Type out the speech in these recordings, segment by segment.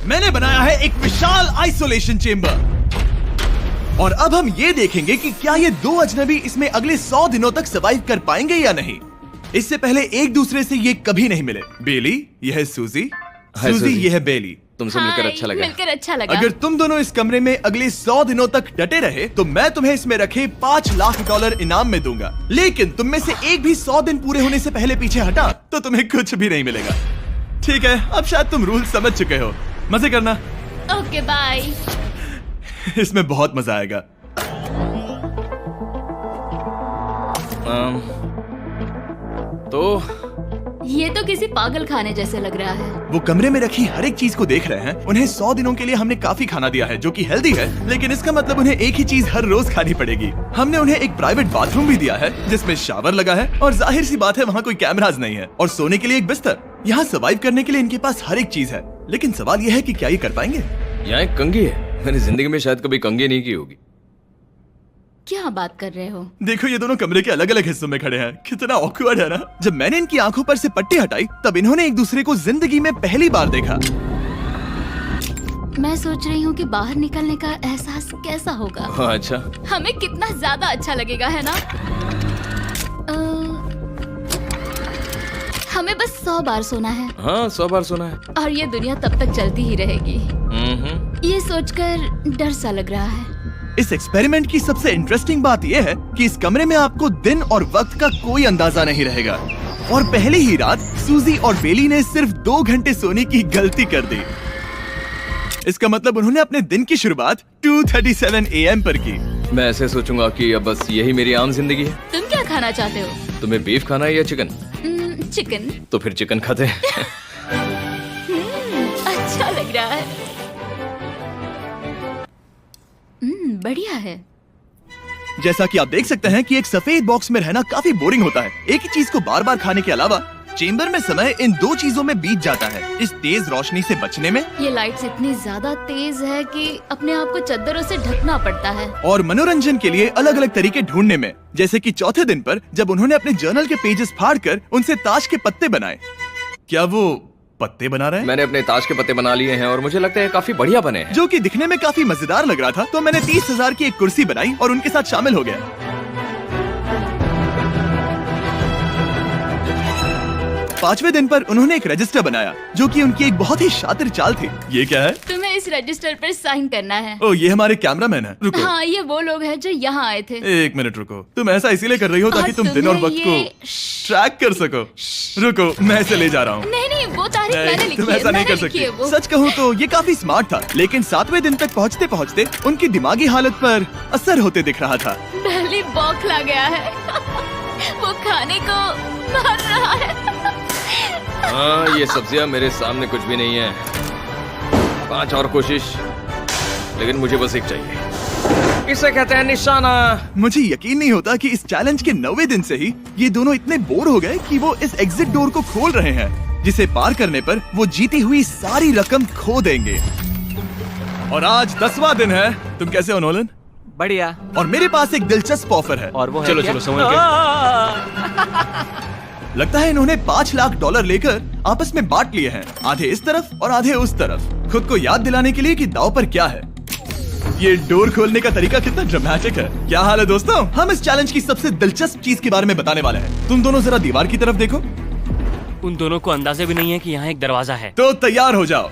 मैंने बनाया है एक विशाल आइसोलेशन चेंबर और अब हम ये देखेंगे कि क्या ये दो अजनबी इसमें अगले 100 दिनों तक सर्वाइव कर पाएंगे या नहीं। इससे पहले एक दूसरे से ये कभी नहीं मिले। बेली, यह है सूजी, सूजी ये है बेली। तुमसे मिलकर अच्छा लगा। मिलकर अच्छा लगा। अगर तुम दोनों इस कमरे में अगले 100 दिनों तक डटे रहे तो मैं तुम्हें इसमें रखे $5 लाख इनाम में दूंगा। लेकिन तुम में से एक भी 100 दिन पूरे होने से पहले पीछे हटा तो तुम्हें कुछ भी नहीं मिलेगा। ठीक है, अब शायद तुम रूल समझ चुके हो। मजे करना। Okay bye. इसमें बहुत मजा आएगा। तो ये तो किसी पागल खाने जैसे लग रहा है। वो कमरे में रखी हर एक चीज को देख रहे हैं। उन्हें 100 दिनों के लिए हमने काफी खाना दिया है जो कि हेल्दी है, लेकिन इसका मतलब उन्हें एक ही चीज हर रोज खानी पड़ेगी। हमने उन्हें एक प्राइवेट बाथरूम भी दिया है जिसमें शावर लगा है और जाहिर सी बात है वहाँ कोई कैमराज नहीं है, और सोने के लिए एक बिस्तर। यहाँ सर्वाइव करने के लिए इनके पास हर एक चीज है, लेकिन सवाल यह है कि क्या ये कर पाएंगे। यहाँ एक कंघी है। मैंने जिंदगी में शायद कभी कंघी नहीं की होगी। क्या बात कर रहे हो? देखो ये दोनों कमरे के अलग अलग हिस्सों में खड़े हैं। कितना ऑकवर्ड है ना। जब मैंने इनकी आंखों पर से पट्टी हटाई तब इन्होंने एक दूसरे को जिंदगी में पहली बार देखा। मैं सोच रही हूँ कि बाहर निकलने का एहसास कैसा होगा। हाँ, अच्छा। हमें कितना ज्यादा अच्छा लगेगा, है ना? हमें बस 100 बार सोना है। हाँ, 100 बार सोना है। और ये दुनिया तब तक चलती ही रहेगी। ये सोचकर डर सा लग रहा है। इस एक्सपेरिमेंट की सबसे इंटरेस्टिंग बात यह है कि इस कमरे में आपको दिन और वक्त का कोई अंदाजा नहीं रहेगा। और पहले ही रात सूजी और बेली ने सिर्फ 2 घंटे सोने की गलती कर दी। इसका मतलब उन्होंने अपने दिन की शुरुआत 2:37 AM पर की। मैं ऐसे सोचूंगा कि अब बस यही मेरी आम जिंदगी है। तुम क्या खाना चाहते हो? तुम्हें बीफ खाना है या चिकन? चिकन। तो फिर चिकन खाते हैं। अच्छा लग रहा है। बढ़िया है। जैसा कि आप देख सकते हैं कि एक सफेद बॉक्स में रहना काफी बोरिंग होता है। एक ही चीज को बार बार खाने के अलावा चेंबर में समय इन 2 चीजों में बीत जाता है, इस तेज रोशनी से बचने में। ये लाइट्स इतनी ज्यादा तेज है कि अपने आप को चद्दरों से ढकना पड़ता है। और मनोरंजन के लिए अलग अलग तरीके ढूंढने में, जैसे कि चौथे दिन पर जब उन्होंने अपने जर्नल के पेजेस फाड़कर उनसे ताश के पत्ते बनाए। क्या वो पत्ते बना रहे हैं? मैंने अपने ताश के पत्ते बना लिए हैं और मुझे लगता है काफी बढ़िया बने हैं। जो कि दिखने में काफी मजेदार लग रहा था, तो मैंने 30,000 की एक कुर्सी बनाई और उनके साथ शामिल हो गया। 5वें दिन पर उन्होंने एक रजिस्टर बनाया जो कि उनकी एक बहुत ही शातिर चाल थी। ये क्या है? तुम्हें इस रजिस्टर पर साइन करना है। ओ, ये हमारे कैमरामैन है। रुको। हाँ, ये वो लोग हैं जो यहाँ आए थे। 1 मिनट रुको। तुम ऐसा इसीलिए कर रही हो ताकि तुम दिन और वक्त को ट्रैक कर सको। रुको, मैं इसे ले जा रहा हूँ। नहीं, वो तारीख मैंने लिखी है। तुम ऐसा नहीं कर सकती। सच कहूँ तो ये काफी स्मार्ट था, लेकिन 7वें दिन तक पहुँचते पहुँचते उनकी दिमागी हालत पर असर होते दिख रहा था। पहली बौखला गया है। वो खाने को मार रहा है। हाँ, ये सब्जियां मेरे सामने कुछ भी नहीं है। 5 और कोशिश, लेकिन मुझे बस एक चाहिए। इसे कहते हैं निशाना। मुझे यकीन नहीं होता कि इस चैलेंज के 9वें दिन से ही ये दोनों इतने बोर हो गए कि वो इस एग्जिट डोर को खोल रहे हैं, जिसे पार करने पर वो जीती हुई सारी रकम खो देंगे। और आज 10वां दिन है। तुम कैसे हो नोलन? बढ़िया। और मेरे पास एक दिलचस्प ऑफर है। और वो है चलो क्या? चलो समझ गए। लगता है इन्होंने $5 लाख लेकर आपस में बांट लिए हैं, आधे इस तरफ और आधे उस तरफ, खुद को याद दिलाने के लिए कि दांव पर क्या है। ये डोर खोलने का तरीका कितना ड्रामेटिक है। क्या हाल है दोस्तों? हम इस चैलेंज की सबसे दिलचस्प चीज के बारे में बताने वाले हैं। तुम दोनों जरा दीवार की तरफ देखो। उन दोनों को अंदाजा भी नहीं है कि यहाँ एक दरवाजा है। तो तैयार हो जाओ।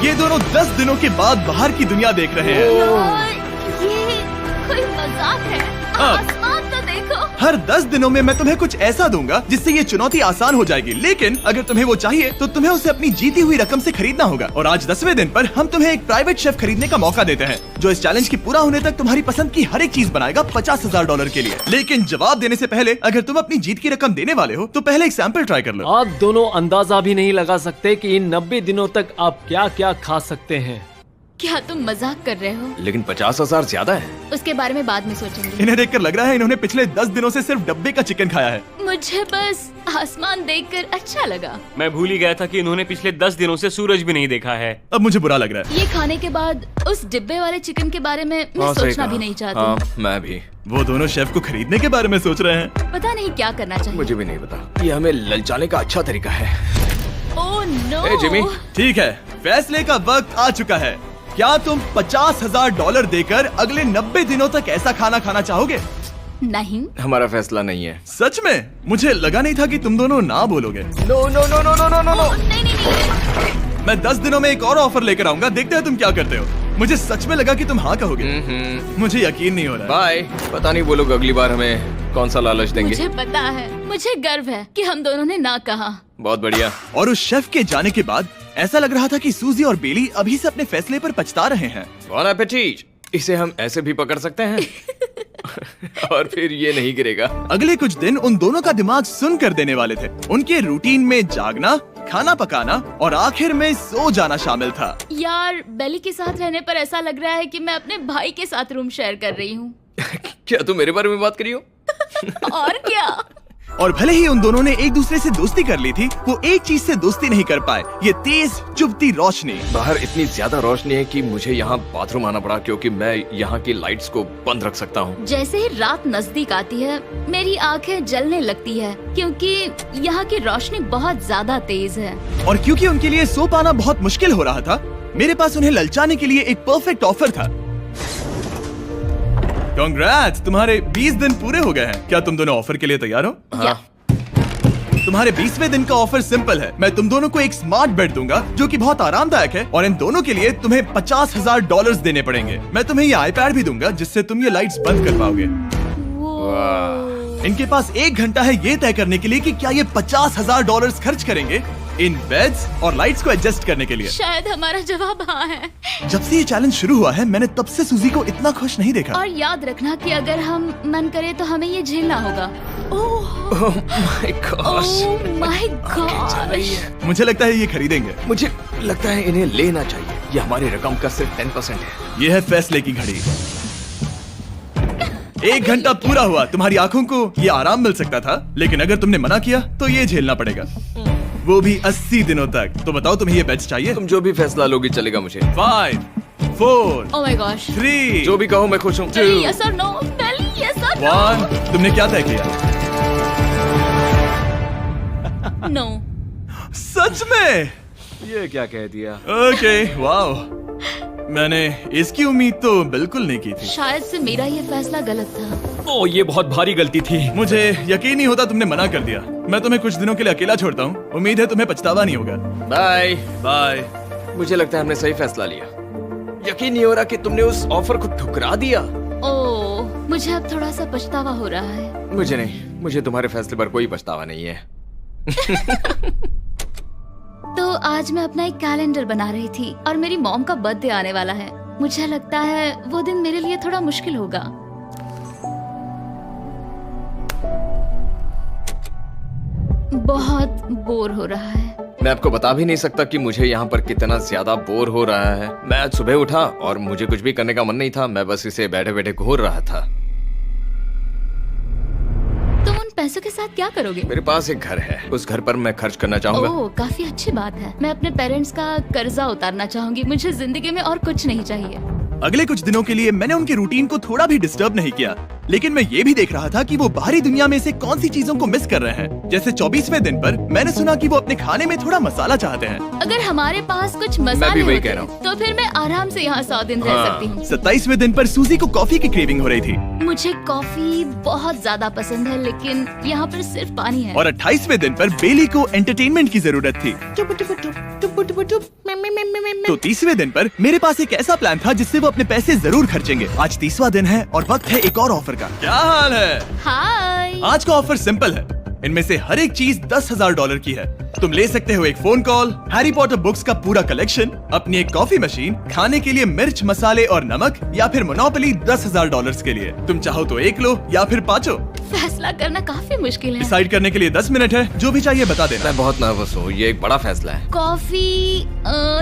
ये दोनों 10 दिनों के बाद बाहर की दुनिया देख रहे हैं। ये कोई मजाक है? आसमान तो देखो। हर 10 दिनों में मैं तुम्हें कुछ ऐसा दूंगा जिससे ये चुनौती आसान हो जाएगी, लेकिन अगर तुम्हें वो चाहिए तो तुम्हें उसे अपनी जीती हुई रकम से खरीदना होगा। और आज 10वें दिन पर हम तुम्हें एक प्राइवेट शेफ खरीदने का मौका देते हैं जो इस चैलेंज के पूरा होने तक तुम्हारी पसंद की हर एक चीज बनाएगा $50,000 के लिए। लेकिन जवाब देने से पहले अगर तुम अपनी जीत की रकम देने वाले हो तो पहले एक सैंपल ट्राई कर लो। आप दोनों अंदाजा भी नहीं लगा सकते कि इन 90 दिनों तक आप क्या क्या खा सकते हैं। क्या तुम मजाक कर रहे हो? लेकिन 50,000 ज्यादा है। उसके बारे में बाद में सोचेंगे। इन्हें देखकर लग रहा है इन्होंने पिछले 10 दिनों से सिर्फ डब्बे का चिकन खाया है। मुझे बस आसमान देखकर अच्छा लगा। मैं भूल ही गया था कि इन्होंने पिछले 10 दिनों से सूरज भी नहीं देखा है। अब मुझे बुरा लग रहा है। ये खाने के बाद उस डिब्बे वाले चिकन के बारे में मैं हाँ, सही सोचना कहा। भी नहीं चाहती। हाँ, मैं भी। वो दोनों शेफ को खरीदने के बारे में सोच रहे हैं। पता नहीं क्या करना चाहिए। मुझे भी नहीं पता। ये हमें ललचाने का अच्छा तरीका है। Oh no. ए, जिमी। ठीक है, फैसले का वक्त आ चुका है। क्या तुम $50,000 देकर अगले 90 दिनों तक ऐसा खाना खाना चाहोगे? नहीं। हमारा फैसला नहीं है। सच में? मुझे लगा नहीं था कि तुम दोनों ना बोलोगे। No no no no no no no no. नहीं नहीं नहीं। मैं 10 दिनों में एक और ऑफर लेकर आऊंगा, देखते हैं तुम क्या करते हो। मुझे सच में लगा कि तुम हाँ कहोगे। मुझे यकीन नहीं हो रहा। बाय। पता नहीं वो लोग अगली बार हमें कौन सा लालच देंगे। मुझे पता है, मुझे गर्व है कि हम दोनों ने ना कहा। बहुत बढ़िया। और उस शेफ के जाने के बाद ऐसा लग रहा था कि सूजी और बेली अभी से अपने फैसले पर पछता रहे हैं। बॉन एपेटीट। इसे हम ऐसे भी पकड़ सकते हैं और फिर ये नहीं गिरेगा। अगले कुछ दिन उन दोनों का दिमाग सुन कर देने वाले थे। उनके रूटीन में जागना, खाना पकाना और आखिर में सो जाना शामिल था। यार, बेली के साथ रहने पर ऐसा लग रहा है कि मैं अपने भाई के साथ रूम शेयर कर रही हूँ। क्या तुम मेरे बारे में बात करी हो? और क्या। और भले ही उन दोनों ने एक दूसरे से दोस्ती कर ली थी, वो एक चीज से दोस्ती नहीं कर पाए, ये तेज चुभती रोशनी। बाहर इतनी ज्यादा रोशनी है कि मुझे यहाँ बाथरूम आना पड़ा क्योंकि मैं यहाँ की लाइट्स को बंद रख सकता हूँ। जैसे ही रात नजदीक आती है मेरी आंखें जलने लगती है क्योंकि यहाँ की रोशनी बहुत ज्यादा तेज है। और क्योंकि उनके लिए सो पाना बहुत मुश्किल हो रहा था, मेरे पास उन्हें ललचाने के लिए एक परफेक्ट ऑफर था। कांग्रेट्स, तुम्हारे 20 दिन पूरे हो गए हैं। क्या तुम दोनों ऑफर के लिए तैयार हो? या तुम्हारे 20वें दिन का ऑफर सिंपल है। मैं तुम दोनों को एक स्मार्ट बेड दूंगा जो कि बहुत आरामदायक है, और इन दोनों के लिए तुम्हें $50,000 देने पड़ेंगे। मैं तुम्हें ये आईपैड भी दूंगा जिससे तुम ये लाइट्स बंद कर पाओगे। इनके पास 1 घंटा है ये तय करने के लिए कि क्या ये $50,000 खर्च करेंगे इन बेड्स और लाइट्स को एडजस्ट करने के लिए। शायद हमारा जवाब हाँ है। जब से ये चैलेंज शुरू हुआ है, मैंने तब से सूजी को इतना खुश नहीं देखा। और याद रखना कि अगर हम मन करें तो हमें ये झेलना होगा। Oh my gosh. My gosh. मुझे लगता है ये खरीदेंगे। मुझे लगता है इन्हें लेना चाहिए। ये हमारी रकम का सिर्फ 10% है। ये है फैसले की घड़ी। 1 घंटा पूरा हुआ, तुम्हारी आंखों को ये आराम मिल सकता था, लेकिन अगर तुमने मना किया तो ये झेलना पड़ेगा, वो भी 80 दिनों तक। तो बताओ तुम्हें ये बेड्स चाहिए? तुम जो भी फैसला लोगी चलेगा मुझे। 5, 4, ओह माय गॉश। 3, जो भी कहो मैं खुश हूँ। यस और नो। बेली यस और 1। तुमने क्या तय किया? नो। सच में? ये क्या कह दिया? Okay, wow. मैंने इसकी उम्मीद तो बिल्कुल नहीं की थी। शायद से मेरा ये फैसला गलत था। ओ, ये बहुत भारी गलती थी। मुझे यकीन नहीं होता तुमने मना कर दिया। मैं तुम्हें कुछ दिनों के लिए अकेला छोड़ता हूँ। उम्मीद है तुम्हें पछतावा नहीं होगा। Bye bye. मुझे लगता है हमने सही फैसला लिया। यकीन नहीं हो रहा कि तुमने उस ऑफर को ठुकरा दिया। ओह, मुझे अब थोड़ा सा पछतावा हो रहा है। मुझे नहीं, मुझे तुम्हारे फैसले पर कोई पछतावा नहीं है। तो आज मैं अपना एक कैलेंडर बना रही थी और मेरी मॉम का बर्थडे आने वाला है। मुझे लगता है वो दिन मेरे लिए थोड़ा मुश्किल होगा। बहुत बोर हो रहा है। मैं आपको बता भी नहीं सकता कि मुझे यहाँ पर कितना ज्यादा बोर हो रहा है। मैं आज सुबह उठा और मुझे कुछ भी करने का मन नहीं था। मैं बस इसे बैठे बैठे घूर रहा था। तुम उन पैसों के साथ क्या करोगे? मेरे पास एक घर है, उस घर पर मैं खर्च करना चाहूंगा। ओह, काफी अच्छी बात है। मैं अपने पेरेंट्स का कर्जा उतारना चाहूंगी। मुझे जिंदगी में और कुछ नहीं चाहिए। अगले कुछ दिनों के लिए मैंने उनके रूटीन को थोड़ा भी डिस्टर्ब नहीं किया, लेकिन मैं ये भी देख रहा था कि वो बाहरी दुनिया में से कौन सी चीजों को मिस कर रहे हैं। जैसे 24वें दिन पर मैंने सुना कि वो अपने खाने में थोड़ा मसाला चाहते हैं। अगर हमारे पास कुछ मैं भी मसाले वही होते कह रहा हूँ। तो फिर मैं आराम से यहाँ 100 दिन रह सकती हूँ। 27वें दिन पर सूजी को कॉफी की क्रेविंग हो रही थी, मुझे कॉफी बहुत ज्यादा पसंद है, लेकिन यहाँ पर सिर्फ पानी है। और 28वें दिन पर बेली को एंटरटेनमेंट की जरूरत थी। तो 30वें दिन पर मेरे पास एक ऐसा प्लान था जिससे वो अपने पैसे जरूर खर्चेंगे। आज 30वां दिन है और वक्त है एक और ऑफर का। क्या हाल है? हाय। आज का ऑफर सिंपल है। इनमें से हर एक चीज $10,000 की है। तुम ले सकते हो एक phone call, Harry Potter books का पूरा कलेक्शन, अपनी एक कॉफी मशीन, खाने के लिए मिर्च, मसाले और नमक, या फिर मोनोपोली $10,000 के लिए। तुम चाहो तो 1 लो या फिर 5। फैसला फैसला करना काफी मुश्किल है। डिसाइड करने के लिए 10 मिनट है, जो भी चाहिए बता देना। मैं बहुत नर्वस हूँ, ये एक बड़ा फैसला है। कॉफी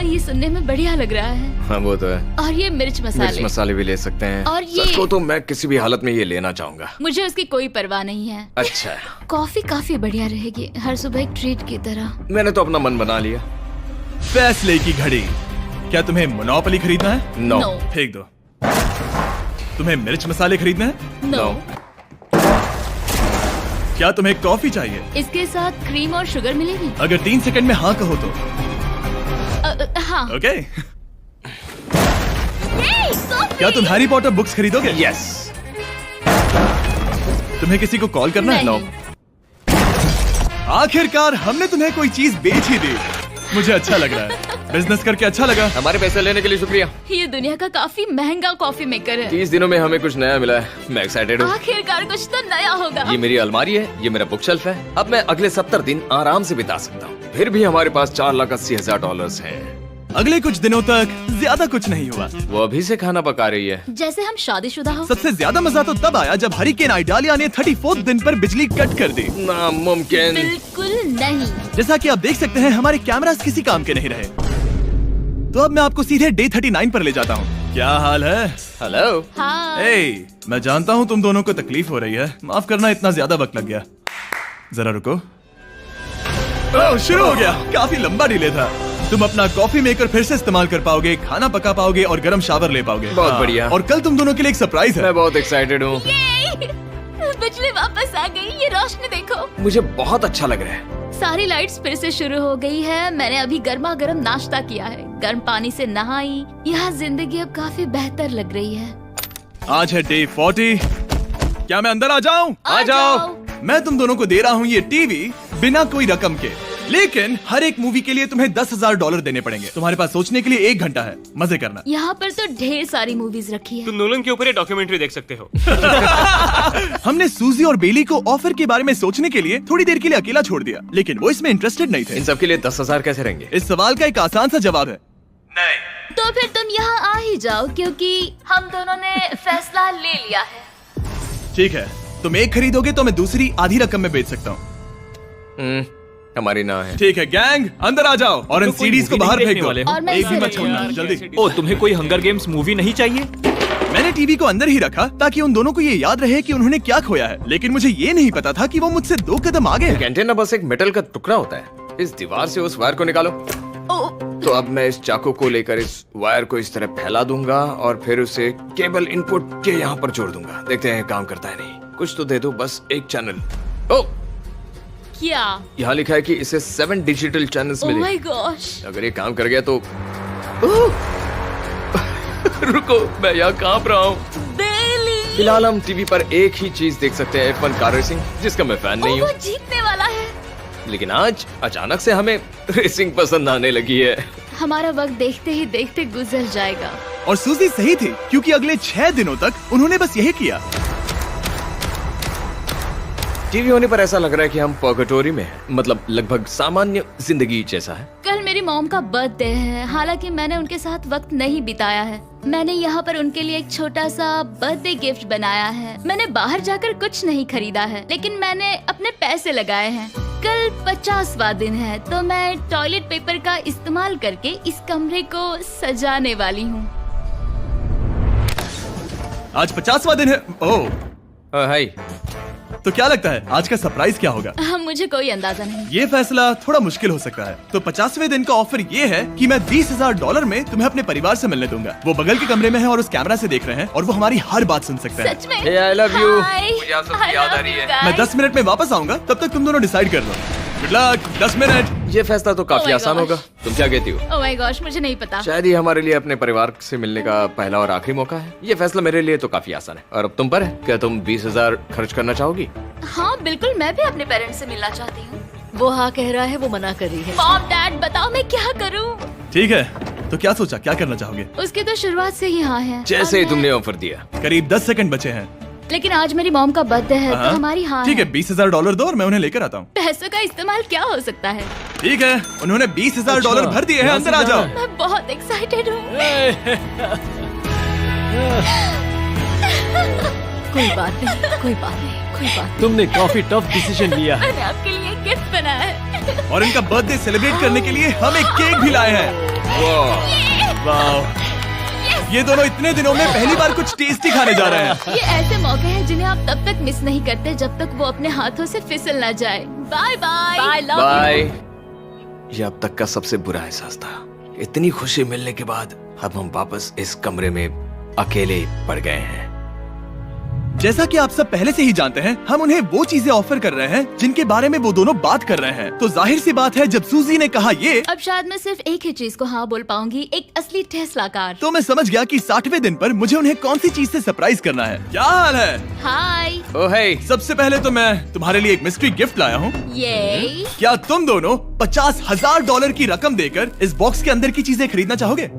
ये सुनने में बढ़िया लग रहा है। हाँ वो तो है। और ये मिर्च मिर्च मसाले। मसाले भी ले सकते हैं। और ये- सच को तो मैं किसी भी हालत में ये लेना चाहूंगा। मुझे उसकी कोई परवाह नहीं है। अच्छा, कॉफी काफी बढ़िया रहेगी, हर सुबह एक ट्रीट की तरह। मैंने तो अपना मन बना लिया। फैसले की घड़ी। क्या तुम्हें मोनोपोली खरीदना है? नो। No. फेंक दो। तुम्हें मिर्च मसाले खरीदना है? नो। क्या तुम्हें कॉफी चाहिए? इसके साथ क्रीम और शुगर मिलेगी? अगर 3 सेकंड में हाँ कहो तो। हाँ। ओके। Yay, coffee! क्या तुम हैरी पॉटर बुक्स खरीदोगे? यस। तुम्हें किसी को कॉल करना है? नहीं। आखिरकार हमने तुम्हें कोई चीज बेच ही दी। मुझे अच्छा लग रहा है। बिजनेस करके अच्छा लगा। हमारे पैसे लेने के लिए शुक्रिया। ये दुनिया का काफी महंगा कॉफी मेकर है। 30 दिनों में हमें कुछ नया मिला है। मैं एक्साइटेड हूँ। आखिरकार कुछ तो नया होगा। ये मेरी अलमारी है, ये मेरा बुक शेल्फ है। अब मैं अगले 70 दिन आराम से बिता सकता हूँ। फिर भी हमारे पास $4,80,000 हैं। अगले कुछ दिनों तक ज्यादा कुछ नहीं हुआ। वो अभी से खाना पका रही है। जैसे हम शादीशुदा हो। सबसे ज्यादा मजा तो तब आया जब हरिकेन आइडालिया ने 34th दिन पर बिजली कट कर दी। नामुमकिन। बिल्कुल नहीं। जैसा कि आप देख सकते हैं, हमारे कैमरास किसी काम के नहीं रहे। तो अब मैं आपको सीधे डे 39 पर ले जाता हूँ। क्या हाल है? हेलो। हाँ। ए, मैं जानता हूँ तुम दोनों को तकलीफ हो रही है। माफ करना, इतना ज्यादा वक्त लग गया। जरा रुको। ओह, शुरू हो गया। काफी लंबा डिले था। तुम अपना कॉफी मेकर फिर से इस्तेमाल कर पाओगे, खाना पका पाओगे और गर्म शावर ले पाओगे। बहुत हाँ, बढ़िया। और कल तुम दोनों के लिए एक सरप्राइज है। मैं बहुत एक्साइटेड हूँ। बिजली वापस आ गई। ये रोशनी देखो। मुझे बहुत अच्छा लग रहा है। सारी लाइट्स फिर से शुरू हो गई है। मैंने अभी गर्मा गर्म नाश्ता किया है, गर्म पानी से नहाई। यहाँ जिंदगी अब काफी बेहतर लग रही है। आज है डे 40। क्या मैं अंदर आ जाऊं? आ जाओ। मैं तुम दोनों को दे रहा हूँ ये टीवी बिना कोई रकम के, लेकिन हर एक मूवी के लिए तुम्हें $10,000 देने पड़ेंगे। तुम्हारे पास सोचने के लिए 1 घंटा है। मजे करना। यहाँ पर तो ढेर सारी मूवीज रखी है। तुम नोलन के ऊपर ये डॉक्यूमेंट्री देख सकते हो। हमने सूजी और बेली को ऑफर के बारे में सोचने के लिए थोड़ी देर के लिए अकेला छोड़ दिया, लेकिन वो इसमें इंटरेस्टेड नहीं थे। इन सब के लिए 10,000 कैसे रहेंगे? इस सवाल का एक आसान सा जवाब है नहीं। तो फिर तुम यहाँ आ ही जाओ, क्योंकि हम दोनों ने फैसला ले लिया है। ठीक है, तुम एक खरीदोगे तो मैं दूसरी आधी रकम में बेच सकता हूँ। हमारी ना है। ठीक है गैंग, अंदर आ जाओ और इन तो कोई सीडीज को movie बाहर नहीं फेंक देखने दो। वाले हो? और मैं एक भी इसे मत छोड़ना, लेके जल्दी। ओ, तुम्हें कोई हंगर गेम्स मूवी नहीं चाहिए? मैंने टीवी को अंदर ही रखा ताकि उन दोनों को ये याद रहे कि उन्होंने क्या खोया है, लेकिन मुझे ये नहीं पता था कि वो मुझसे 2 कदम आगे है। एंटेना बस एक मेटल का टुकड़ा होता है। इस दीवार से उस वायर को निकालो। ओ, तो अब मैं इस चाकू को लेकर इस वायर को इस तरह फैला दूंगा और फिर उसे केबल इनपुट के यहाँ पर जोड़ दूंगा। देखते हैं काम करता है नहीं। कुछ तो दे दो, बस एक चैनल। ओ, क्या? यहाँ लिखा है कि इसे 7 डिजिटल चैनल्स ओह मिले। My gosh. अगर ये काम कर गया तो रुको, मैं यहाँ कांप रहा हूँ। बेली। फिलहाल हम टीवी पर एक ही चीज देख सकते हैं, F1 कार रेसिंग, जिसका मैं फैन नहीं वो हूँ। जीतने वाला है। लेकिन आज अचानक से हमें रेसिंग पसंद आने लगी है। हमारा वक्त देखते ही देखते गुजर जाएगा। और सूजी सही थी, क्योंकि अगले 6 दिनों तक उन्होंने बस यही किया। टीवी होने पर ऐसा लग रहा है कि हम पर्गेटोरी में हैं, मतलब लगभग सामान्य जिंदगी जैसा है। कल मेरी मॉम का बर्थडे है, हालांकि मैंने उनके साथ वक्त नहीं बिताया है। मैंने यहाँ पर उनके लिए एक छोटा सा बर्थडे गिफ्ट बनाया है। मैंने बाहर जाकर कुछ नहीं खरीदा है, लेकिन मैंने अपने पैसे लगाए हैं। कल 50वां दिन है, तो मैं टॉयलेट पेपर का इस्तेमाल करके इस कमरे को सजाने वाली हूँ। आज 50वां दिन है। ओह, हाय। तो क्या लगता है आज का सरप्राइज क्या होगा? मुझे कोई अंदाजा नहीं। ये फैसला थोड़ा मुश्किल हो सकता है। तो 50वें दिन का ऑफर ये है कि मैं $20,000 में तुम्हें अपने परिवार से मिलने दूंगा। वो बगल के कमरे में है और उस कैमरा से देख रहे हैं और वो हमारी हर बात सुन सकते हैं। सच में? Hey, I love you. Hi. मुझे आप सबकी I याद आ love रही you है। guys. मैं 10 मिनट में वापस आऊंगा, तब तक तुम दोनों डिसाइड कर लो। Good luck. 10 मिनट। ये फैसला तो काफी Oh my आसान gosh. होगा। तुम क्या कहती हो? ओह माय गॉश, मुझे नहीं पता। शायद ये हमारे लिए अपने परिवार से मिलने का पहला और आखिरी मौका है। ये फैसला मेरे लिए तो काफी आसान है। और अब तुम पर है। क्या तुम 20,000 खर्च करना चाहोगी? हाँ बिल्कुल, मैं भी अपने पेरेंट्स से मिलना चाहती हूँ। वो हाँ कह रहा है, वो मना कर रही है। मॉम डैड बताओ मैं क्या करूँ? ठीक है, तो क्या सोचा, क्या करना चाहोगे? उसकी तो शुरुआत से ही हाँ है। जैसे ही और तुमने मैं- ऑफर दिया। करीब 10 सेकंड बचे हैं। लेकिन आज मेरी मॉम का बर्थडे है, तो हाँ। हमारी हाँ ठीक है। है, $20,000 दो और मैं उन्हें लेकर आता हूँ। पैसों का इस्तेमाल क्या हो सकता है? ठीक है, उन्होंने $20,000 भर दिए हैं। अंदर आ जाओ। मैं बहुत एक्साइटेड हूँ। कोई बात नहीं, कोई बात नहीं, कोई बात तुमने काफी टफ डिसीजन लिया है। मैंने आपके लिए गिफ्ट बनाया है। और इनका बर्थडे सेलिब्रेट करने के लिए हम एक केक भी लाए हैं। वाह, ये दोनों इतने दिनों में पहली बार कुछ टेस्टी खाने जा रहे हैं। ये ऐसे मौके हैं जिन्हें आप तब तक मिस नहीं करते जब तक वो अपने हाथों से फिसल ना जाए। Bye bye bye, love bye. ये अब तक का सबसे बुरा एहसास था। इतनी खुशी मिलने के बाद अब हम वापस इस कमरे में अकेले पड़ गए हैं। जैसा कि आप सब पहले से ही जानते हैं, हम उन्हें वो चीजें ऑफर कर रहे हैं जिनके बारे में वो दोनों बात कर रहे हैं। तो जाहिर सी बात है, जब सूजी ने कहा ये, अब शायद मैं सिर्फ एक ही चीज को हाँ बोल पाऊंगी, एक असली टेस्ला कार। तो मैं समझ गया कि 60वें दिन पर मुझे उन्हें कौन सी चीज से सरप्राइज करना है। क्या हाल है? हाय। ओह हे, सबसे पहले तो मैं तुम्हारे लिए एक मिस्ट्री गिफ्ट लाया हूँ। ये क्या तुम दोनों $50,000 की रकम देकर इस बॉक्स के अंदर की चीजें खरीदना चाहोगे?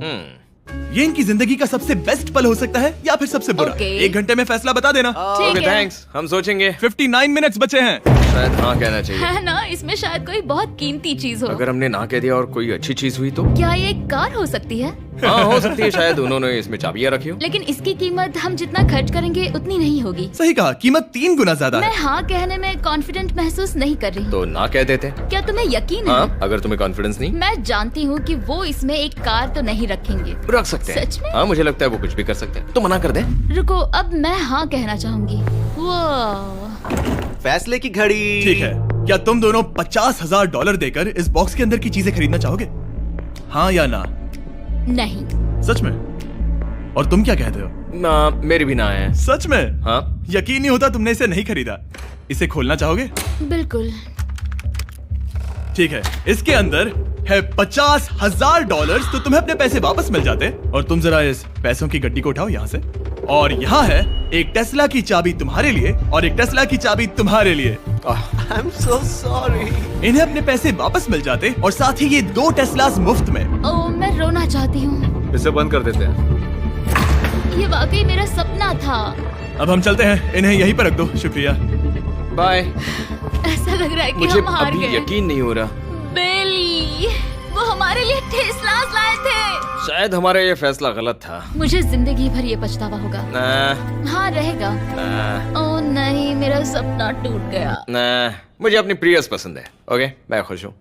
ये इनकी जिंदगी का सबसे बेस्ट पल हो सकता है या फिर सबसे बुरा। Okay. 1 घंटे में फैसला बता देना। ठीक ओके है। थैंक्स, हम सोचेंगे। 59 मिनट्स बचे हैं। शायद हाँ कहना चाहिए। है ना, इसमें शायद कोई बहुत कीमती चीज हो। अगर हमने ना कह दिया और कोई अच्छी चीज हुई तो? क्या ये एक कार हो सकती है? हाँ हो सकती है, शायद उन्होंने इसमें चाबियां रखी हो। लेकिन इसकी कीमत हम जितना खर्च करेंगे उतनी नहीं होगी। सही कहा, कीमत 3 गुना ज्यादा मैं है। हाँ कहने में कॉन्फिडेंट महसूस नहीं कर रही। तो ना कह देते। क्या तुम्हें यकीन है? हाँ, अगर तुम्हें कॉन्फिडेंस नहीं, मैं जानती हूँ कि वो इसमें एक कार तो नहीं रखेंगे। रख सकते हैं। सच में? हाँ मुझे लगता है वो कुछ भी कर सकते हैं। तो मना कर दे। रुको, अब मैं हाँ कहना चाहूंगी। वो फैसले की घड़ी। ठीक है, क्या तुम दोनों $50,000 देकर इस बॉक्स के अंदर की चीजें खरीदना चाहोगे? हाँ या ना? नहीं। सच में? और तुम क्या कहते हो? ना, मेरी भी ना है। सच में? हाँ यकीन नहीं होता तुमने इसे नहीं खरीदा। इसे खोलना चाहोगे? बिल्कुल। ठीक है, इसके अंदर है $50,000, तो तुम्हें अपने पैसे वापस मिल जाते। और तुम जरा इस पैसों की गड्डी को उठाओ यहाँ से। और यहाँ है एक टेस्ला की चाबी तुम्हारे लिए और एक टेस्ला की चाबी तुम्हारे लिए। I am so sorry. इन्हें अपने पैसे वापस मिल जाते और साथ ही ये 2 टेस्लास मुफ्त में। ओ, मैं रोना चाहती हूँ। इसे बंद कर देते हैं। ये वाकई मेरा सपना था। अब हम चलते हैं, इन्हें यहीं पर रख दो। शुक्रिया। बाय। ऐसा लग रहा है कि मुझे हम हार अभी गए। यकीन नहीं हो रहा। बिली, वो हमारे लिए टेस्लास लाए थे। शायद हमारा ये फैसला गलत था। मुझे जिंदगी भर ये पछतावा होगा। ना, हाँ रहेगा। ना, ओ नहीं, मेरा सपना टूट गया। ना, मुझे अपनी प्रियस पसंद है। ओके, मैं खुश हूँ।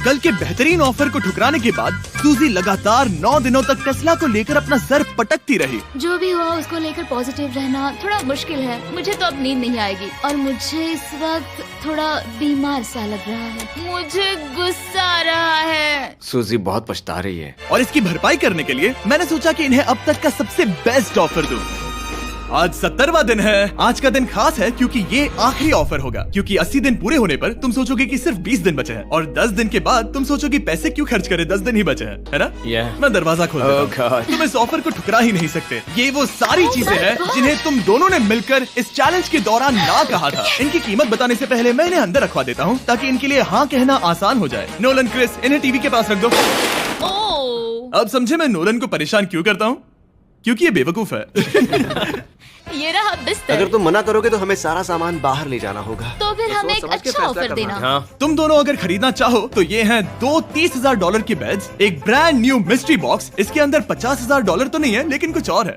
कल के बेहतरीन ऑफर को ठुकराने के बाद सूजी लगातार 9 दिनों तक टेस्ला को लेकर अपना सर पटकती रही। जो भी हुआ उसको लेकर पॉजिटिव रहना थोड़ा मुश्किल है। मुझे तो अब नींद नहीं आएगी और मुझे इस वक्त थोड़ा बीमार सा लग रहा है। मुझे गुस्सा आ रहा है। सूजी बहुत पछता रही है। और इसकी भरपाई करने के लिए मैंने सोचा कि इन्हें अब तक का सबसे बेस्ट ऑफर दूं। आज 70वां दिन है। आज का दिन खास है क्योंकि ये आखिरी ऑफर होगा। क्योंकि 80 दिन पूरे होने पर तुम सोचोगे कि सिर्फ 20 दिन बचे हैं और 10 दिन के बाद तुम सोचोगे पैसे क्यों खर्च करें, 10 दिन ही बचे हैं, है ना? Yeah. मैं दरवाजा खोल देता Oh हूं। God. तुम इस ऑफर को ठुकरा ही नहीं सकते। ये वो सारी Oh चीजें my हैं God. जिन्हें तुम दोनों ने मिलकर इस चैलेंज के दौरान ना कहा था। इनकी कीमत बताने से पहले मैं इन्हें अंदर रखवा देता हूँ ताकि इनके लिए हाँ कहना आसान हो जाए। नोलन, क्रिस, इन्हें टीवी के पास रख दो। ओ, अब समझे मैं नोलन को परेशान क्यों करता हूँ? क्योंकि ये बेवकूफ है। ये रहा बिस्तर। अगर तुम मना करोगे तो हमें सारा सामान बाहर ले जाना होगा। तो फिर हमें एक सोच समझ के अच्छा फैसला ऑफर करना। देना। हाँ, तुम दोनों अगर खरीदना चाहो तो ये हैं 2 $30,000 के बेड्स, एक ब्रांड न्यू मिस्ट्री बॉक्स। इसके अंदर $50,000 तो नहीं है लेकिन कुछ और है।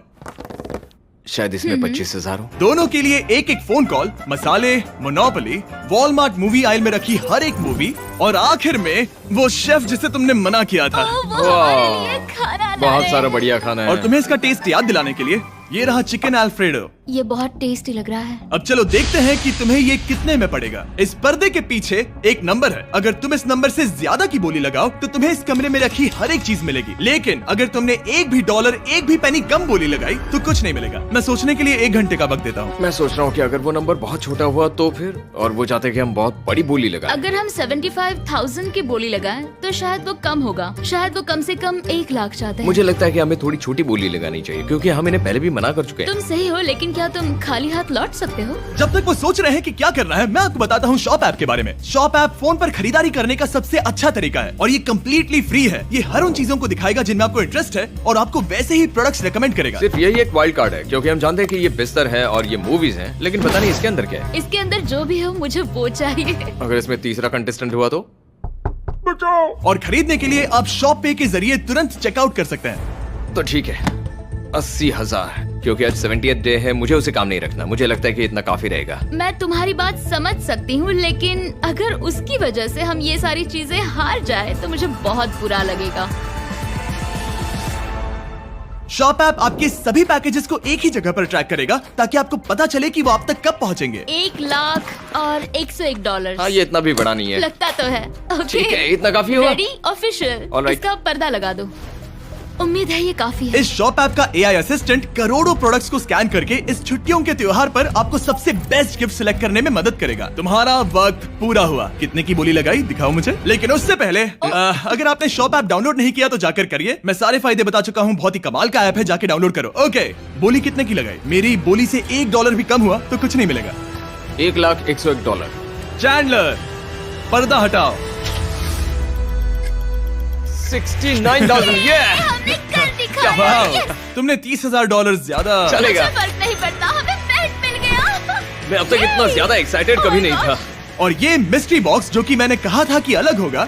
शायद इसमें 25,000 हो। दोनों के लिए एक एक फोन कॉल, मसाले, मोनोपोली, वॉलमार्ट मूवी आयल में रखी हर एक मूवी और आखिर में वो शेफ जिसे तुमने मना किया था। ओ, वो हमारे लिए खाना ला बहुत रहे सारा हैं। बढ़िया खाना है। और तुम्हें इसका टेस्ट याद दिलाने के लिए ये रहा चिकन अल्फ्रेडो। ये बहुत टेस्टी लग रहा है। अब चलो देखते हैं कि तुम्हें ये कितने में पड़ेगा। इस पर्दे के पीछे एक नंबर है। अगर तुम इस नंबर से ज्यादा की बोली लगाओ तो तुम्हें इस कमरे में रखी हर एक चीज मिलेगी। लेकिन अगर तुमने एक भी डॉलर, एक भी पेनी कम बोली लगाई तो कुछ नहीं मिलेगा। मैं सोचने के लिए 1 घंटे का वक्त देता हूँ। मैं सोच रहा हूँ कि अगर वो नंबर बहुत छोटा हुआ तो फिर, और वो चाहते कि हम बहुत बड़ी बोली लगाएं। अगर हम 75,000 की बोली लगाएं तो शायद वो कम होगा। शायद वो कम से कम 1 लाख चाहते हैं। मुझे लगता है कि हमें थोड़ी छोटी बोली लगानी चाहिए क्योंकि हम इन्हें पहले भी मना कर चुके हैं। तुम सही हो, लेकिन क्या तुम खाली हाथ लौट सकते हो? जब तक वो सोच रहे हैं कि क्या करना है, मैं आपको बताता हूँ शॉप ऐप के बारे में। शॉप ऐप फोन पर खरीदारी करने का सबसे अच्छा तरीका है और ये कम्प्लीटली फ्री है। ये हर उन चीजों को दिखाएगा जिनमें आपको इंटरेस्ट है और आपको वैसे ही प्रोडक्ट्स रेकमेंड करेगा। सिर्फ यही एक वाइल्ड कार्ड है क्योंकि हम जानते हैं कि ये बिस्तर है और ये मूवीज हैं, लेकिन पता नहीं इसके अंदर क्या है। इसके अंदर जो भी हो मुझे वो चाहिए। अगर इसमें तीसरा कंटेस्टेंट हुआ तो? और खरीदने के लिए आप शॉप पे के जरिए तुरंत चेकआउट कर सकते हैं। तो ठीक है, 80,000। क्योंकि आज 70th डे है, मुझे उसे काम नहीं रखना। मुझे लगता है कि इतना काफी रहेगा। मैं तुम्हारी बात समझ सकती हूँ, लेकिन अगर उसकी वजह से हम ये सारी चीजें हार जाए तो मुझे बहुत बुरा लगेगा। शॉप ऐप आपके सभी पैकेजेस को एक ही जगह पर ट्रैक करेगा ताकि आपको पता चले कि वो आप तक कब पहुंचेंगे। 1 लाख और $101। हाँ, ये इतना भी बड़ा नहीं है। लगता तो है। ठीक है, इतना काफी होगा। रेडी? ऑफिशियल। Alright. इसका पर्दा लगा दो। उम्मीद है ये काफी है। इस शॉप ऐप का AI असिस्टेंट करोड़ों प्रोडक्ट्स को स्कैन करके इस छुट्टियों के त्योहार पर आपको सबसे बेस्ट गिफ्ट सिलेक्ट करने में मदद करेगा। तुम्हारा वक्त पूरा हुआ। कितने की बोली लगाई दिखाओ मुझे। लेकिन उससे पहले अगर आपने शॉप ऐप डाउनलोड नहीं किया तो जाकर करिए। मैं सारे फायदे बता चुका हूँ। बहुत ही कमाल का ऐप है, जाके डाउनलोड करो। ओके, बोली कितने की लगाई? मेरी बोली से $1 भी कम हुआ तो कुछ नहीं मिलेगा। $1,01,001। चैंडलर, पर्दा हटाओ। 69,000। ये हमने कर दिखाया। वाह, Yes! तुमने $30,000 ज्यादा। चलेगा। मुझे फर्क नहीं पड़ता, हमें बेड मिल गया। मैं अब तक इतना ज्यादा एक्साइटेड Oh कभी my नहीं God. था। और ये मिस्ट्री बॉक्स जो कि मैंने कहा था कि अलग होगा,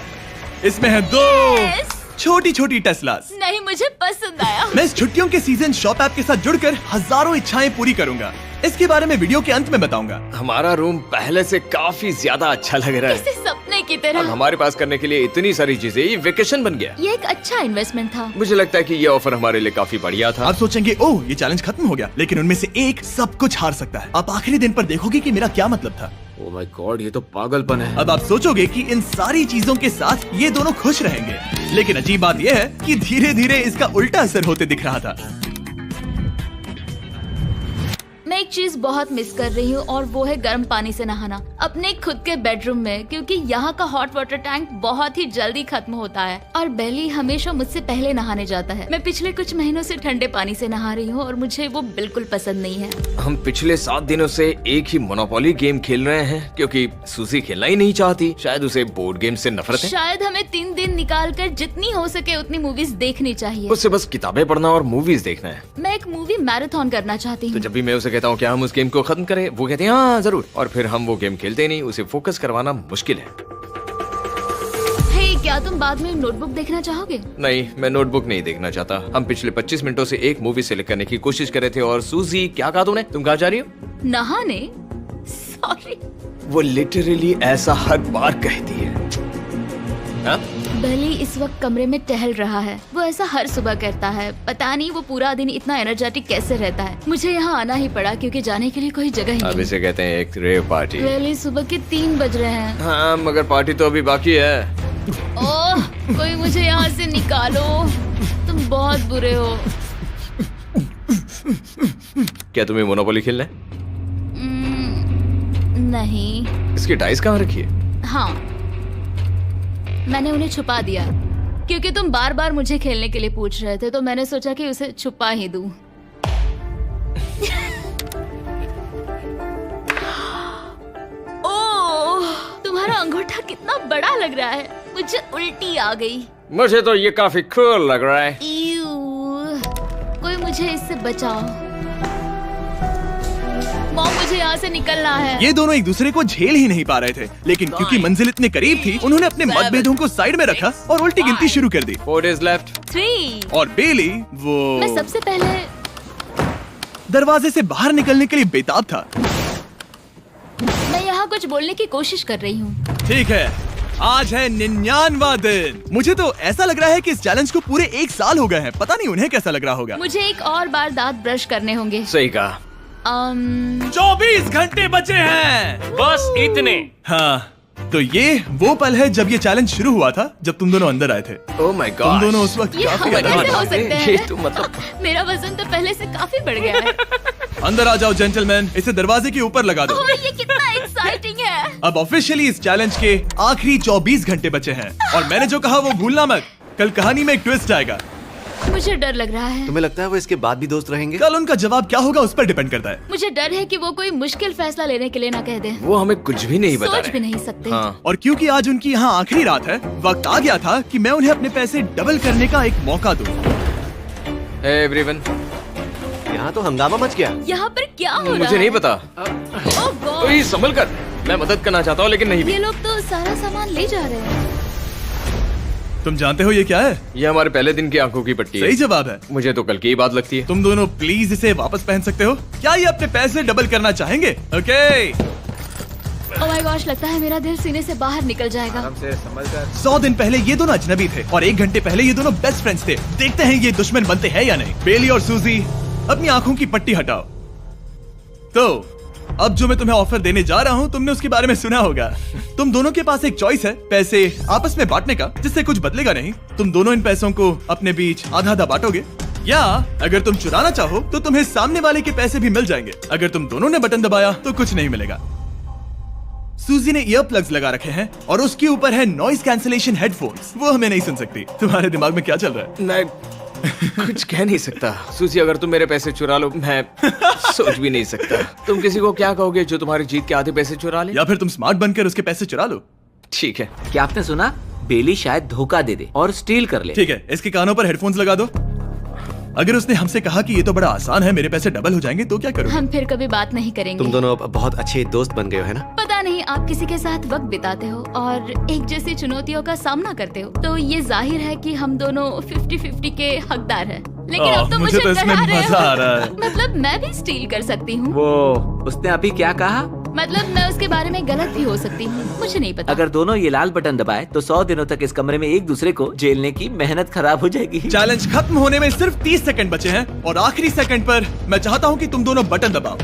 इसमें है 2 Yes! छोटी छोटी टेस्लास। नहीं, मुझे पसंद आया। मैं इस छुट्टियों के सीजन शॉप ऐप के साथ जुड़कर हजारों इच्छाएं पूरी करूंगा। इसके बारे में वीडियो के अंत में बताऊंगा। हमारा रूम पहले से काफी ज्यादा अच्छा लग रहा है। इसे सपने की अब तरह। हमारे पास करने के लिए इतनी सारी चीजें, ये वेकेशन बन गया। ये एक अच्छा इन्वेस्टमेंट था। मुझे लगता है कि ये ऑफर हमारे लिए काफी बढ़िया था। आप सोचेंगे ओह ये चैलेंज खत्म हो गया, लेकिन उनमें से एक सब कुछ हार सकता है। आप आखिरी दिन पर देखोगे कि मेरा क्या मतलब था। ओह माय गॉड, ये तो पागलपन है। अब आप सोचोगे कि इन सारी चीजों के साथ ये दोनों खुश रहेंगे, लेकिन अजीब बात यह है कि धीरे धीरे इसका उल्टा असर होते दिख रहा था। मैं एक चीज बहुत मिस कर रही हूँ और वो है गर्म पानी से नहाना अपने खुद के बेडरूम में, क्योंकि यहाँ का हॉट वाटर टैंक बहुत ही जल्दी खत्म होता है और बेली हमेशा मुझसे पहले नहाने जाता है। मैं पिछले कुछ महीनों से ठंडे पानी से नहा रही हूँ और मुझे वो बिल्कुल पसंद नहीं है। हम पिछले 7 दिनों से एक ही मोनोपोली गेम खेल रहे हैं क्योंकि सूजी खेलना ही नहीं चाहती। शायद उसे बोर्ड गेम से नफरत है। शायद हमें 3 दिन निकाल कर जितनी हो सके उतनी मूवीज देखनी चाहिए। उससे बस किताबें पढ़ना और मूवीज देखना है। मैं एक मूवी मैराथन करना चाहती तो हूँ। जब भी मैं उसे कहता हूँ क्या हम उस गेम को खत्म करें, वो कहते हैं हाँ जरूर, और फिर हम वो गेम खेलते नहीं। उसे फोकस करवाना मुश्किल है। हे, क्या तुम बाद में नोटबुक देखना चाहोगे? नहीं, मैं नोटबुक नहीं देखना चाहता। हम पिछले 25 मिनटों से एक मूवी सेलेक्ट करने की कोशिश कर रहे थे। और सूजी, क्या कहा तूने? तुम कहाँ जा रही हो? नहाने? सॉरी। वो लिटरली ऐसा हर बार कहती है। हाँ? बेली इस वक्त कमरे में टहल रहा है। वो ऐसा हर सुबह करता है। पता नहीं वो पूरा दिन इतना एनर्जेटिक कैसे रहता है। मुझे यहाँ आना ही पड़ा क्योंकि जाने के लिए कोई जगह ही अब नहीं। इसे कहते हैं एक रेव पार्टी। बेली, सुबह के 3 बज रहे हैं। हाँ, मगर पार्टी तो अभी बाकी है। ओह, कोई मुझे यहाँ से निकालो। तुम बहुत बुरे हो। क्या तुम्हें मोनोपोली खेलना है? नहीं। इसकी डाइस कहाँ रखी है? हाँ, मैंने उन्हें छुपा दिया क्योंकि तुम बार बार मुझे खेलने के लिए पूछ रहे थे, तो मैंने सोचा कि उसे छुपा ही दूं। ओह, तुम्हारा अंगूठा कितना बड़ा लग रहा है। मुझे उल्टी आ गई। मुझे तो ये काफी कूल लग रहा है। ईऊ, कोई मुझे इससे बचाओ। मॉम, मुझे यहाँ से निकलना है। ये दोनों एक दूसरे को झेल ही नहीं पा रहे थे, लेकिन क्योंकि मंजिल इतने करीब थी, उन्होंने अपने मतभेदों को साइड में रखा और उल्टी गिनती शुरू कर दी। 4 days left। 3। और बेली वो मैं सबसे पहले दरवाजे से बाहर निकलने के लिए बेताब था। मैं यहाँ कुछ बोलने की कोशिश कर रही हूँ। ठीक है, आज है 99वां दिन। मुझे तो ऐसा लग रहा है कि इस चैलेंज को पूरे 1 साल हो गए हैं। पता नहीं उन्हें कैसा लग रहा होगा। मुझे एक और बार दांत ब्रश करने होंगे। सही कहा। 24 घंटे बचे हैं। बस इतने। हाँ, तो ये वो पल है जब ये चैलेंज शुरू हुआ था, जब तुम दोनों अंदर आए थे। ओह माय तुम गॉड। दोनों उस वक्त ये काफी हम अलग कैसे थे। हो सकते हैं? ये तो मतलब मेरा वजन तो पहले से काफी बढ़ गया है। अंदर आ जाओ जेंटलमैन, इसे दरवाजे के ऊपर लगा दो। ओह, ये कितना एक्साइटिंग है। अब ऑफिशियली इस चैलेंज के आखिरी 24 घंटे बचे हैं और मैंने जो कहा वो भूलना मत। कल कहानी में एक ट्विस्ट आएगा। मुझे डर लग रहा है। तुम्हें लगता है वो इसके बाद भी दोस्त रहेंगे? कल उनका जवाब क्या होगा उस पर डिपेंड करता है। मुझे डर है कि वो कोई मुश्किल फैसला लेने के लिए ना कह दे। वो हमें कुछ भी नहीं बता सोच रहे। भी नहीं सकते। हाँ। और क्योंकि आज उनकी यहाँ आखिरी रात है, वक्त आ गया था कि मैं उन्हें अपने पैसे डबल करने का एक मौका दूं। Hey everyone। यहाँ तो हंगामा मच गया। यहाँ पर क्या हो रहा है? मुझे नहीं पता। ओह गॉड, तो ये संभल कर। मैं मदद करना चाहता हूँ लेकिन नहीं भी। ये लोग तो सारा सामान ले जा रहे हैं। तुम जानते हो ये क्या है? ये हमारे पहले दिन की आंखों की पट्टी सही है। जवाब है। मुझे तो कल की ही बात लगती है। तुम दोनों प्लीज इसे वापस पहन सकते हो? क्या ये अपने पैसे डबल करना चाहेंगे? ओके। ओह माय गॉश, लगता है मेरा दिल सीने से बाहर निकल जाएगा। 100 दिन पहले ये दोनों अजनबी थे और 1 घंटे पहले ये दोनों बेस्ट फ्रेंड्स थे। देखते हैं ये दुश्मन बनते हैं या नहीं। बेली और सूजी, अपनी आंखों की पट्टी हटाओ। तो अब जो मैं तुम्हें ऑफर देने जा रहा हूँ, तुमने उसके बारे में सुना होगा। तुम दोनों के पास एक चॉइस है पैसे आपस में बांटने का, जिससे कुछ बदलेगा नहीं। तुम दोनों इन पैसों को अपने बीच आधा आधा बांटोगे, या अगर तुम चुराना चाहो तो तुम्हें सामने वाले के पैसे भी मिल जाएंगे। अगर तुम दोनों ने बटन दबाया तो कुछ नहीं मिलेगा। सूजी ने ईयर प्लग्स लगा रखे हैं और उसके ऊपर है नॉइस कैंसिलेशन हेडफोन्स। वो हमें नहीं सुन सकती। तुम्हारे दिमाग में क्या चल रहा है? मैं कुछ कह नहीं सकता। सूजी, अगर तुम मेरे पैसे चुरा लो, मैं सोच भी नहीं सकता। तुम किसी को क्या कहोगे जो तुम्हारी जीत के आधे पैसे चुरा ले? या फिर तुम स्मार्ट बनकर उसके पैसे चुरा लो। ठीक है। क्या आपने सुना? बेली शायद धोखा दे दे और स्टील कर ले। ठीक है, इसके कानों पर हेडफोन्स लगा दो। अगर उसने हमसे कहा कि ये तो बड़ा आसान है, मेरे पैसे डबल हो जाएंगे, तो क्या करोगे? हम फिर कभी बात नहीं करेंगे। तुम दोनों अब बहुत अच्छे दोस्त बन गए हो, है ना? पता नहीं, आप किसी के साथ वक्त बिताते हो और एक जैसी चुनौतियों का सामना करते हो, तो ये जाहिर है कि हम दोनों 50-50 के हकदार हैं। लेकिन अब तो मुझे तो इसमें डरा रहे मजा आ रहा है। हो। मतलब मैं भी स्टील कर सकती हूँ। वो उसने अभी क्या कहा? मतलब मैं उसके बारे में गलत भी हो सकती हूँ, मुझे नहीं पता। अगर दोनों ये लाल बटन दबाए तो 100 दिनों तक इस कमरे में एक दूसरे को झेलने की मेहनत खराब हो जाएगी। चैलेंज खत्म होने में सिर्फ 30 सेकंड बचे हैं और आखिरी सेकंड पर मैं चाहता हूँ कि तुम दोनों बटन दबाओ।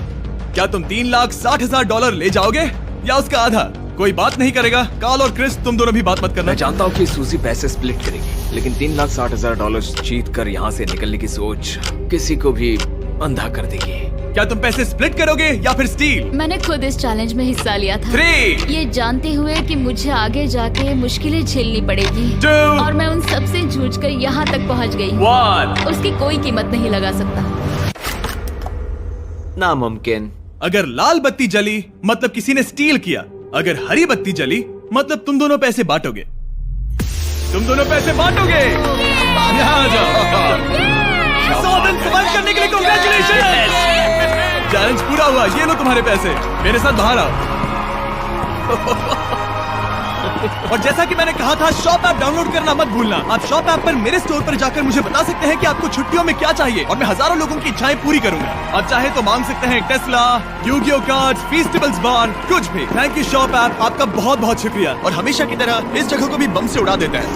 क्या तुम $3,60,000 ले जाओगे या उसका आधा? कोई बात नहीं करेगा। कार्ल और क्रिस, तुम दोनों भी बात मत करना। मैं जानता हूँ कि सूजी पैसे स्प्लिट करेगी, लेकिन $3,60,000 जीत कर यहाँ से निकलने की सोच किसी को भी अंधा कर देगी। क्या तुम पैसे स्प्लिट करोगे या फिर स्टील? मैंने खुद इस चैलेंज में हिस्सा लिया था, 3, ये जानते हुए कि मुझे आगे जाके मुश्किलें झेलनी पड़ेगी 2, और मैं उन सब से जूझकर यहाँ तक पहुँच गई हूँ। 1। उसकी कोई कीमत नहीं लगा सकता। नामुमकिन। अगर लाल बत्ती जली मतलब किसी ने स्टील किया, अगर हरी बत्ती जली मतलब तुम दोनों पैसे बांटोगे। तुम दोनों पैसे बांटोगे। यहाँ आ जाओ। 100 दिन सर्वाइव करने के लिए कांग्रेचुलेशन। चैलेंज पूरा हुआ। ये लो तुम्हारे पैसे, मेरे साथ बाहर आओ। और जैसा कि मैंने कहा था, शॉप ऐप डाउनलोड करना मत भूलना। आप शॉप ऐप पर मेरे स्टोर पर जाकर मुझे बता सकते हैं कि आपको छुट्टियों में क्या चाहिए और मैं हजारों लोगों की इच्छाएं पूरी करूंगा। आप चाहे तो मांग सकते हैं टेस्ला, यूगियो कार्ड्स, फेस्टिवल्स बार, कुछ भी। थैंक यू शॉप ऐप, आपका बहुत बहुत शुक्रिया। और हमेशा की तरह इस जगह को भी बम से उड़ा देते हैं।